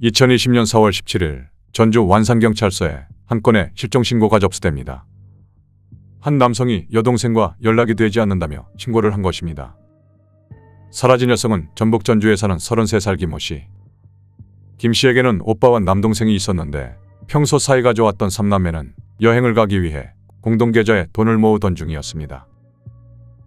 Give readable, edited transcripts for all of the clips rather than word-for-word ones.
2020년 4월 17일 전주 완산경찰서에 한 건의 실종신고가 접수됩니다. 한 남성이 여동생과 연락이 되지 않는다며 신고를 한 것입니다. 사라진 여성은 전북 전주에 사는 33살 김모 씨. 김 씨에게는 오빠와 남동생이 있었는데 평소 사이가 좋았던 삼남매는 여행을 가기 위해 공동계좌에 돈을 모으던 중이었습니다.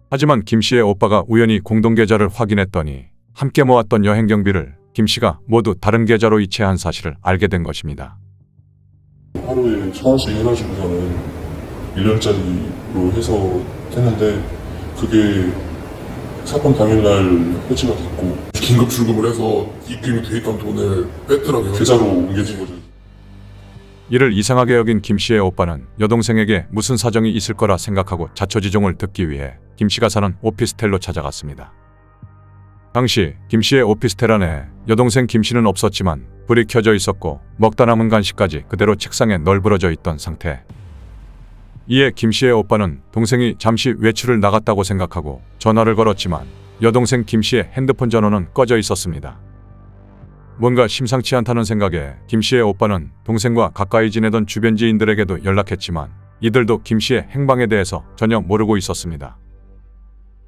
하지만 김 씨의 오빠가 우연히 공동계좌를 확인했더니 함께 모았던 여행 경비를 김 씨가 모두 다른 계좌로 이체한 사실을 알게 된 것입니다. 하루에 1,000원씩 해가지고서는 1년짜리로 해서 했는데 그게 사건 당일날 해지가 됐고 긴급 출금을 해서 입금이 돼 있던 돈을 뺐더라고요. 계좌로 옮겨진 거죠. 이를 이상하게 여긴 김 씨의 오빠는 여동생에게 무슨 사정이 있을 거라 생각하고 자초지종을 듣기 위해 김 씨가 사는 오피스텔로 찾아갔습니다. 당시 김 씨의 오피스텔 안에 여동생 김 씨는 없었지만 불이 켜져 있었고 먹다 남은 간식까지 그대로 책상에 널브러져 있던 상태. 이에 김 씨의 오빠는 동생이 잠시 외출을 나갔다고 생각하고 전화를 걸었지만 여동생 김 씨의 핸드폰 전원은 꺼져 있었습니다. 뭔가 심상치 않다는 생각에 김 씨의 오빠는 동생과 가까이 지내던 주변 지인들에게도 연락했지만 이들도 김 씨의 행방에 대해서 전혀 모르고 있었습니다.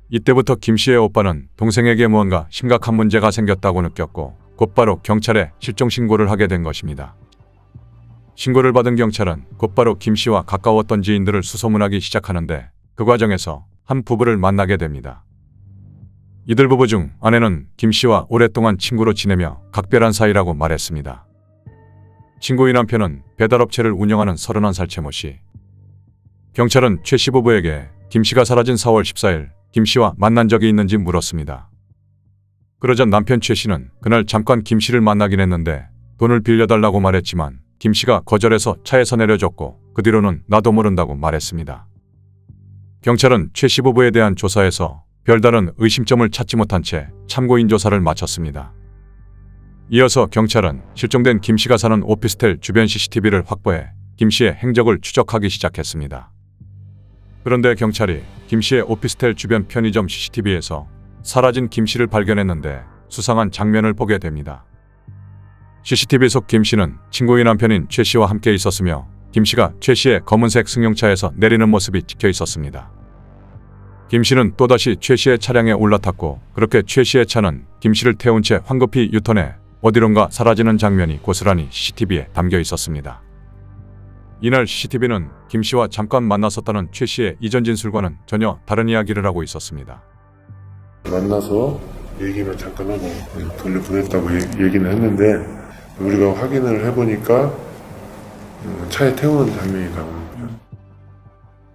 이때부터 김 씨의 오빠는 동생에게 무언가 심각한 문제가 생겼다고 느꼈고 곧바로 경찰에 실종신고를 하게 된 것입니다. 신고를 받은 경찰은 곧바로 김 씨와 가까웠던 지인들을 수소문하기 시작하는데 그 과정에서 한 부부를 만나게 됩니다. 이들 부부 중 아내는 김 씨와 오랫동안 친구로 지내며 각별한 사이라고 말했습니다. 친구의 남편은 배달업체를 운영하는 31살 최모 씨. 경찰은 최 씨 부부에게 김 씨가 사라진 4월 14일 김 씨와 만난 적이 있는지 물었습니다. 그러자 남편 최 씨는 그날 잠깐 김 씨를 만나긴 했는데 돈을 빌려달라고 말했지만 김 씨가 거절해서 차에서 내려줬고 그 뒤로는 나도 모른다고 말했습니다. 경찰은 최 씨 부부에 대한 조사에서 별다른 의심점을 찾지 못한 채 참고인 조사를 마쳤습니다. 이어서 경찰은 실종된 김 씨가 사는 오피스텔 주변 CCTV를 확보해 김 씨의 행적을 추적하기 시작했습니다. 그런데 경찰이 김 씨의 오피스텔 주변 편의점 CCTV에서 사라진 김 씨를 발견했는데 수상한 장면을 보게 됩니다. CCTV 속 김 씨는 친구의 남편인 최 씨와 함께 있었으며 김 씨가 최 씨의 검은색 승용차에서 내리는 모습이 찍혀 있었습니다. 김 씨는 또다시 최 씨의 차량에 올라탔고 그렇게 최 씨의 차는 김 씨를 태운 채 황급히 유턴해 어디론가 사라지는 장면이 고스란히 CCTV에 담겨 있었습니다. 이날 CCTV는 김 씨와 잠깐 만났었다는 최 씨의 이전 진술과는 전혀 다른 이야기를 하고 있었습니다. 만나서 얘기만 잠깐 하고 돌려보냈다고 얘기는 했는데 우리가 확인을 해보니까 차에 태우는 장면이 나옵니다.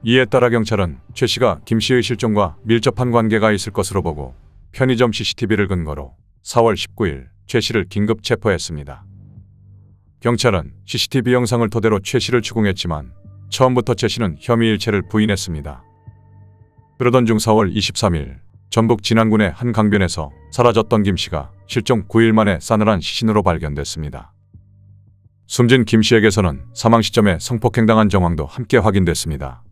이에 따라 경찰은 최 씨가 김 씨의 실종과 밀접한 관계가 있을 것으로 보고 편의점 CCTV를 근거로 4월 19일 최 씨를 긴급 체포했습니다. 경찰은 CCTV 영상을 토대로 최 씨를 추궁했지만 처음부터 최 씨는 혐의 일체를 부인했습니다. 그러던 중 4월 23일 전북 진안군의 한 강변에서 사라졌던 김 씨가 실종 9일 만에 싸늘한 시신으로 발견됐습니다. 숨진 김 씨에게서는 사망 시점에 성폭행당한 정황도 함께 확인됐습니다.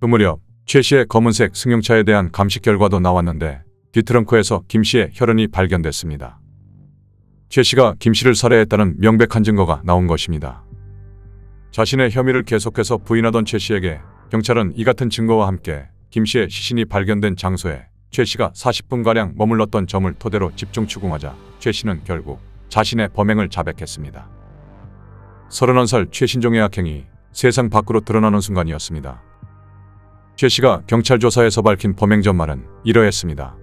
그 무렵 최 씨의 검은색 승용차에 대한 감식 결과도 나왔는데 뒷트렁크에서 김 씨의 혈흔이 발견됐습니다. 최 씨가 김 씨를 살해했다는 명백한 증거가 나온 것입니다. 자신의 혐의를 계속해서 부인하던 최 씨에게 경찰은 이 같은 증거와 함께 김 씨의 시신이 발견된 장소에 최 씨가 40분가량 머물렀던 점을 토대로 집중 추궁하자 최 씨는 결국 자신의 범행을 자백했습니다. 31살 최신종의 악행이 세상 밖으로 드러나는 순간이었습니다. 최 씨가 경찰 조사에서 밝힌 범행 전말은 이러했습니다.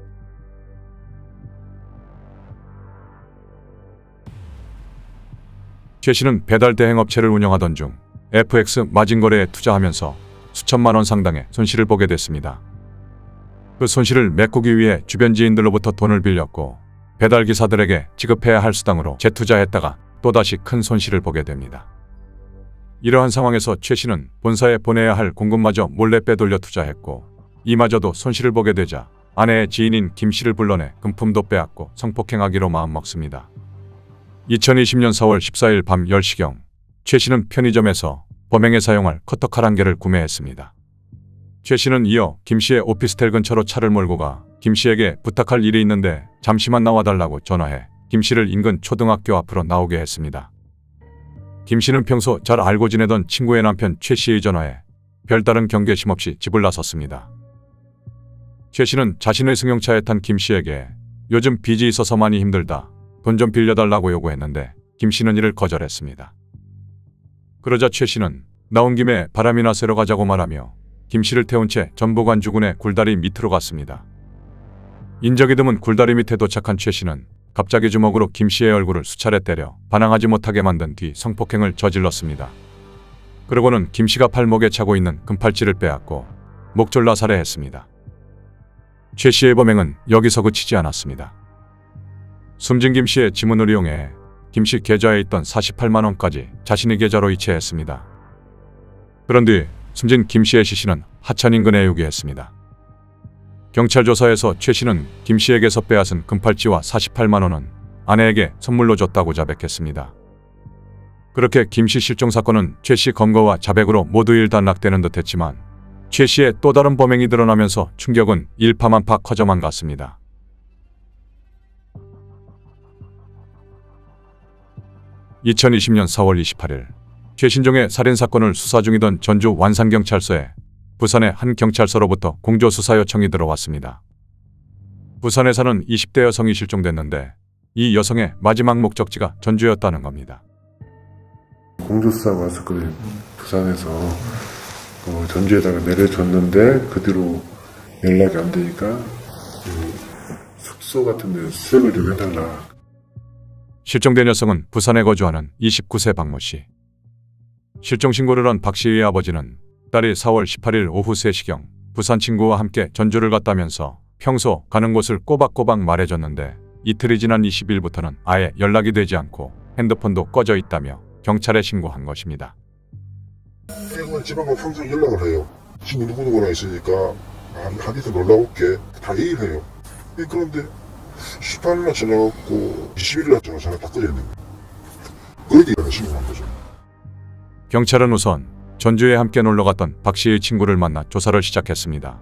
최 씨는 배달 대행업체를 운영하던 중 FX 마진거래에 투자하면서 수천만 원 상당의 손실을 보게 됐습니다. 그 손실을 메꾸기 위해 주변 지인들로부터 돈을 빌렸고 배달기사들에게 지급해야 할 수당으로 재투자했다가 또다시 큰 손실을 보게 됩니다. 이러한 상황에서 최 씨는 본사에 보내야 할 공금마저 몰래 빼돌려 투자했고 이마저도 손실을 보게 되자 아내의 지인인 김 씨를 불러내 금품도 빼앗고 성폭행하기로 마음먹습니다. 2020년 4월 14일 밤 10시경 최 씨는 편의점에서 범행에 사용할 커터칼 1개를 구매했습니다. 최 씨는 이어 김 씨의 오피스텔 근처로 차를 몰고 가 김 씨에게 부탁할 일이 있는데 잠시만 나와달라고 전화해 김 씨를 인근 초등학교 앞으로 나오게 했습니다. 김 씨는 평소 잘 알고 지내던 친구의 남편 최 씨의 전화에 별다른 경계심 없이 집을 나섰습니다. 최 씨는 자신의 승용차에 탄 김 씨에게 요즘 빚이 있어서 많이 힘들다, 돈 좀 빌려달라고 요구했는데 김 씨는 이를 거절했습니다. 그러자 최 씨는 나온 김에 바람이나 쐬러 가자고 말하며 김 씨를 태운 채 전북안주군의 굴다리 밑으로 갔습니다. 인적이 드문 굴다리 밑에 도착한 최 씨는 갑자기 주먹으로 김 씨의 얼굴을 수차례 때려 반항하지 못하게 만든 뒤 성폭행을 저질렀습니다. 그러고는 김 씨가 팔목에 차고 있는 금팔찌를 빼앗고 목졸라 살해했습니다. 최 씨의 범행은 여기서 그치지 않았습니다. 숨진 김 씨의 지문을 이용해 김 씨 계좌에 있던 48만 원까지 자신의 계좌로 이체했습니다. 그런 뒤 숨진 김 씨의 시신은 하천 인근에 유기했습니다. 경찰 조사에서 최 씨는 김 씨에게서 빼앗은 금팔찌와 48만 원은 아내에게 선물로 줬다고 자백했습니다. 그렇게 김 씨 실종 사건은 최 씨 검거와 자백으로 모두 일단락되는 듯했지만 최 씨의 또 다른 범행이 드러나면서 충격은 일파만파 커져만 갔습니다. 2020년 4월 28일 최신종의 살인사건을 수사 중이던 전주 완산경찰서에 부산의 한 경찰서로부터 공조수사 요청이 들어왔습니다. 부산에 사는 20대 여성이 실종됐는데 이 여성의 마지막 목적지가 전주였다는 겁니다. 공조수사가 왔었거든요. 부산에서 전주에다가 내려줬는데 그 뒤로 연락이 안 되니까 숙소 같은 데 수색을 좀 해달라. 실종된 여성은 부산에 거주하는 29세 박모 씨. 실종 신고를 한 박 씨의 아버지는 딸이 4월 18일 오후 3시경 부산 친구와 함께 전주를 갔다면서 평소 가는 곳을 꼬박꼬박 말해줬는데 이틀이 지난 20일부터는 아예 연락이 되지 않고 핸드폰도 꺼져 있다며 경찰에 신고한 것입니다. 집안과 평생 연락을 해요. 친구 누구누구나 있으니까 한이서 놀러 올게 다 얘기를 해요. 그런데 18일날 전화갔고 20일날 전화 다 꺼져 있는 거예요. 그 얘기가 신고한 거죠. 경찰은 우선 전주에 함께 놀러갔던 박 씨의 친구를 만나 조사를 시작했습니다.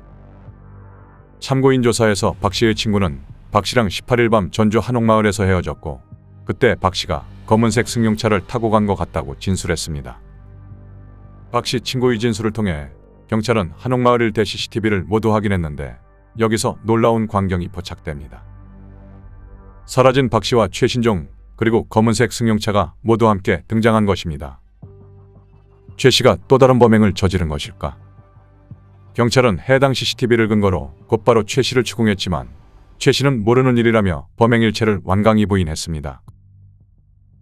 참고인 조사에서 박 씨의 친구는 박 씨랑 18일 밤 전주 한옥마을에서 헤어졌고 그때 박 씨가 검은색 승용차를 타고 간 것 같다고 진술했습니다. 박 씨 친구의 진술을 통해 경찰은 한옥마을 일대 CCTV를 모두 확인했는데 여기서 놀라운 광경이 포착됩니다. 사라진 박 씨와 최신종 그리고 검은색 승용차가 모두 함께 등장한 것입니다. 최 씨가 또 다른 범행을 저지른 것일까? 경찰은 해당 CCTV를 근거로 곧바로 최 씨를 추궁했지만 최 씨는 모르는 일이라며 범행 일체를 완강히 부인했습니다.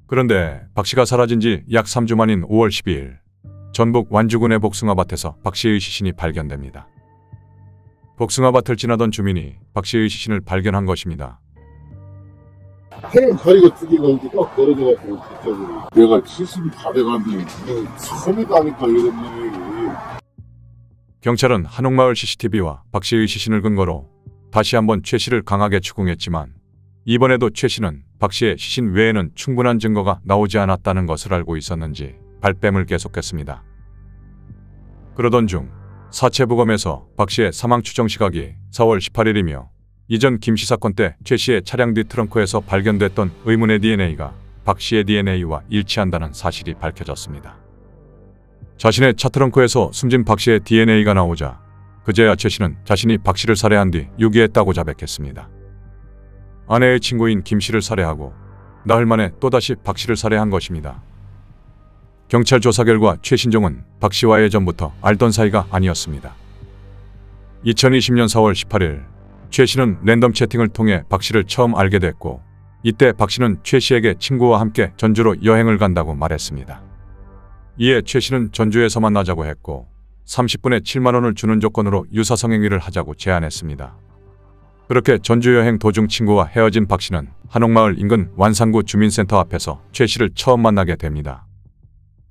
그런데 박 씨가 사라진 지 약 3주 만인 5월 12일 전북 완주군의 복숭아밭에서 박 씨의 시신이 발견됩니다. 복숭아밭을 지나던 주민이 박 씨의 시신을 발견한 것입니다. 해는 다리가 두 개가 이렇게 딱 떨어져가지고 갑자기 내가 70이 다 돼가는데 처음이다 하니까 이런 일이. 경찰은 한옥마을 CCTV와 박 씨의 시신을 근거로 다시 한번 최 씨를 강하게 추궁했지만 이번에도 최 씨는 박 씨의 시신 외에는 충분한 증거가 나오지 않았다는 것을 알고 있었는지 발뺌을 계속했습니다. 그러던 중 사체부검에서 박 씨의 사망 추정 시각이 4월 18일이며 이전 김 씨 사건 때 최 씨의 차량 뒤 트렁크에서 발견됐던 의문의 DNA가 박 씨의 DNA와 일치한다는 사실이 밝혀졌습니다. 자신의 차 트렁크에서 숨진 박 씨의 DNA가 나오자 그제야 최 씨는 자신이 박 씨를 살해한 뒤 유기했다고 자백했습니다. 아내의 친구인 김 씨를 살해하고 나흘 만에 또다시 박 씨를 살해한 것입니다. 경찰 조사 결과 최신종은 박 씨와 예전부터 알던 사이가 아니었습니다. 2020년 4월 18일 최 씨는 랜덤 채팅을 통해 박 씨를 처음 알게 됐고 이때 박 씨는 최 씨에게 친구와 함께 전주로 여행을 간다고 말했습니다. 이에 최 씨는 전주에서 만나자고 했고 30분에 7만 원을 주는 조건으로 유사성행위를 하자고 제안했습니다. 그렇게 전주 여행 도중 친구와 헤어진 박 씨는 한옥마을 인근 완산구 주민센터 앞에서 최 씨를 처음 만나게 됩니다.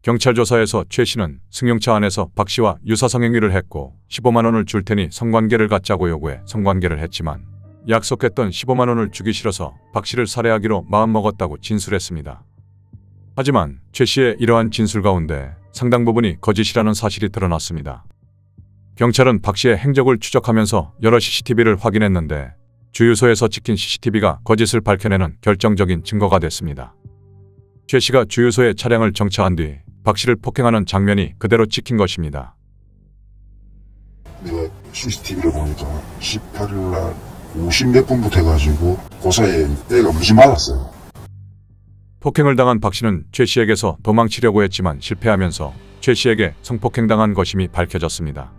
경찰 조사에서 최 씨는 승용차 안에서 박 씨와 유사성행위를 했고 15만 원을 줄 테니 성관계를 갖자고 요구해 성관계를 했지만 약속했던 15만 원을 주기 싫어서 박 씨를 살해하기로 마음먹었다고 진술했습니다. 하지만 최 씨의 이러한 진술 가운데 상당 부분이 거짓이라는 사실이 드러났습니다. 경찰은 박 씨의 행적을 추적하면서 여러 CCTV를 확인했는데 주유소에서 찍힌 CCTV가 거짓을 밝혀내는 결정적인 증거가 됐습니다. 최 씨가 주유소에 차량을 정차한 뒤 박 씨를 폭행하는 장면이 그대로 찍힌 것입니다. 내가 CCTV를 보니까 18일날 50몇 분부터 해가지고 그 사이에 애가 무지 맞았어요. 폭행을 당한 박 씨는 최 씨에게서 도망치려고 했지만 실패하면서 최 씨에게 성폭행당한 것임이 밝혀졌습니다.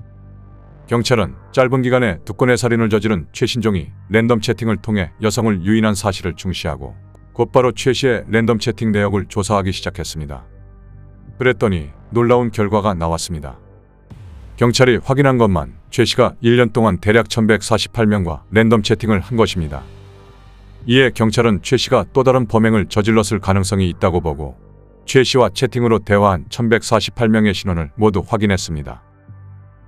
경찰은 짧은 기간에 2건의 살인을 저지른 최신종이 랜덤 채팅을 통해 여성을 유인한 사실을 중시하고 곧바로 최 씨의 랜덤 채팅 내역을 조사하기 시작했습니다. 그랬더니 놀라운 결과가 나왔습니다. 경찰이 확인한 것만 최 씨가 1년 동안 대략 1148명과 랜덤 채팅을 한 것입니다. 이에 경찰은 최 씨가 또 다른 범행을 저질렀을 가능성이 있다고 보고 최 씨와 채팅으로 대화한 1148명의 신원을 모두 확인했습니다.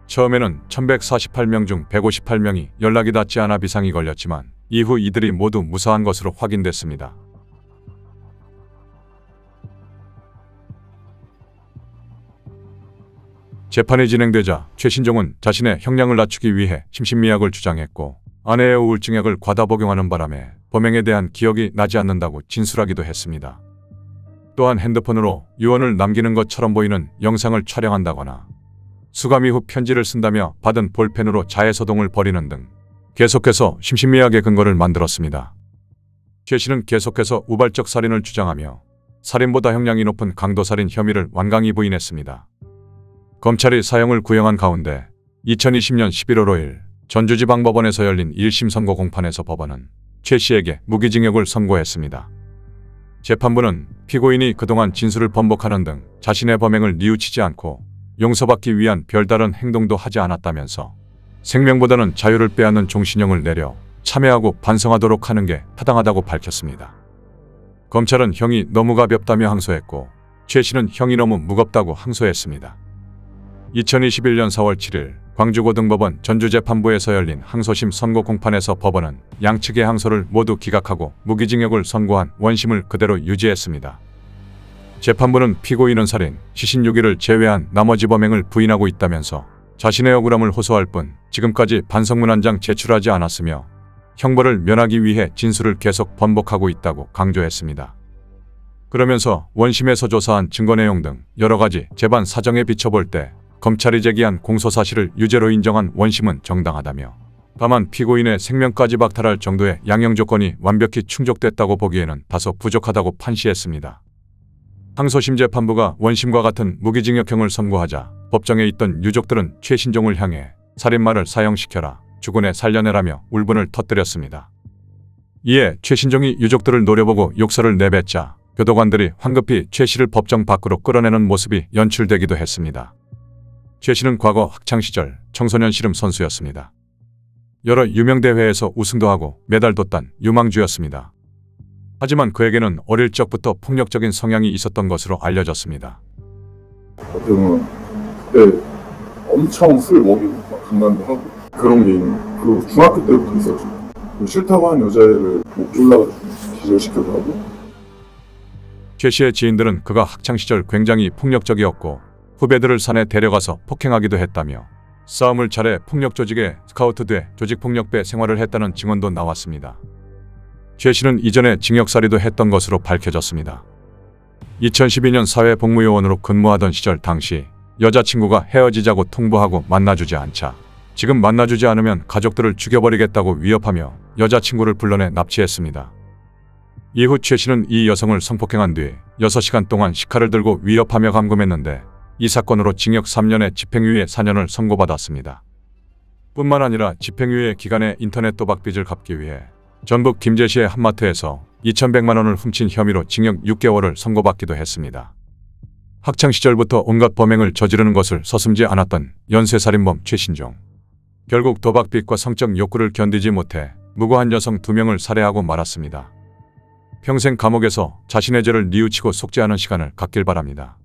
처음에는 1148명 중 158명이 연락이 닿지 않아 비상이 걸렸지만 이후 이들이 모두 무사한 것으로 확인됐습니다. 재판이 진행되자 최신종은 자신의 형량을 낮추기 위해 심신미약을 주장했고 아내의 우울증약을 과다 복용하는 바람에 범행에 대한 기억이 나지 않는다고 진술하기도 했습니다. 또한 핸드폰으로 유언을 남기는 것처럼 보이는 영상을 촬영한다거나 수감 이후 편지를 쓴다며 받은 볼펜으로 자해소동을 벌이는 등 계속해서 심신미약의 근거를 만들었습니다. 최 씨는 계속해서 우발적 살인을 주장하며 살인보다 형량이 높은 강도살인 혐의를 완강히 부인했습니다. 검찰이 사형을 구형한 가운데 2020년 11월 5일 전주지방법원에서 열린 1심 선고 공판에서 법원은 최 씨에게 무기징역을 선고했습니다. 재판부는 피고인이 그동안 진술을 번복하는 등 자신의 범행을 뉘우치지 않고 용서받기 위한 별다른 행동도 하지 않았다면서 생명보다는 자유를 빼앗는 종신형을 내려 참회하고 반성하도록 하는 게 타당하다고 밝혔습니다. 검찰은 형이 너무 가볍다며 항소했고 최 씨는 형이 너무 무겁다고 항소했습니다. 2021년 4월 7일 광주고등법원 전주재판부에서 열린 항소심 선고 공판에서 법원은 양측의 항소를 모두 기각하고 무기징역을 선고한 원심을 그대로 유지했습니다. 재판부는 피고인은 살인, 시신유기를 제외한 나머지 범행을 부인하고 있다면서 자신의 억울함을 호소할 뿐 지금까지 반성문 한 장 제출하지 않았으며 형벌을 면하기 위해 진술을 계속 번복하고 있다고 강조했습니다. 그러면서 원심에서 조사한 증거 내용 등 여러 가지 재반 사정에 비춰볼 때 검찰이 제기한 공소사실을 유죄로 인정한 원심은 정당하다며 다만 피고인의 생명까지 박탈할 정도의 양형 조건이 완벽히 충족됐다고 보기에는 다소 부족하다고 판시했습니다. 항소심 재판부가 원심과 같은 무기징역형을 선고하자 법정에 있던 유족들은 최신종을 향해 살인마를 사형시켜라, 주군에 살려내라며 울분을 터뜨렸습니다. 이에 최신종이 유족들을 노려보고 욕설을 내뱉자 교도관들이 황급히 최 씨를 법정 밖으로 끌어내는 모습이 연출되기도 했습니다. 최 씨는 과거 학창시절 청소년 씨름 선수였습니다. 여러 유명 대회에서 우승도 하고 메달도 딴 유망주였습니다. 하지만 그에게는 어릴 적부터 폭력적인 성향이 있었던 것으로 알려졌습니다. 어쩌면 그때 엄청 술 먹이고 장난도 하고 그런 게 그 중학교 때부터 있었죠. 싫다고 한 여자애를 목 졸라가지고 기절시켜도 하고. 최 씨의 지인들은 그가 학창시절 굉장히 폭력적이었고 후배들을 산에 데려가서 폭행하기도 했다며 싸움을 잘해 폭력 조직에 스카우트돼 조직폭력배 생활을 했다는 증언도 나왔습니다. 최 씨는 이전에 징역살이도 했던 것으로 밝혀졌습니다. 2012년 사회복무요원으로 근무하던 시절 당시 여자친구가 헤어지자고 통보하고 만나주지 않자 지금 만나주지 않으면 가족들을 죽여버리겠다고 위협하며 여자친구를 불러내 납치했습니다. 이후 최 씨는 이 여성을 성폭행한 뒤 6시간 동안 식칼을 들고 위협하며 감금했는데 이 사건으로 징역 3년에 집행유예 4년을 선고받았습니다. 뿐만 아니라 집행유예 기간에 인터넷 도박 빚을 갚기 위해 전북 김제시의 한마트에서 2,100만 원을 훔친 혐의로 징역 6개월을 선고받기도 했습니다. 학창시절부터 온갖 범행을 저지르는 것을 서슴지 않았던 연쇄살인범 최신종. 결국 도박빚과 성적 욕구를 견디지 못해 무고한 여성 2명을 살해하고 말았습니다. 평생 감옥에서 자신의 죄를 뉘우치고 속죄하는 시간을 갖길 바랍니다.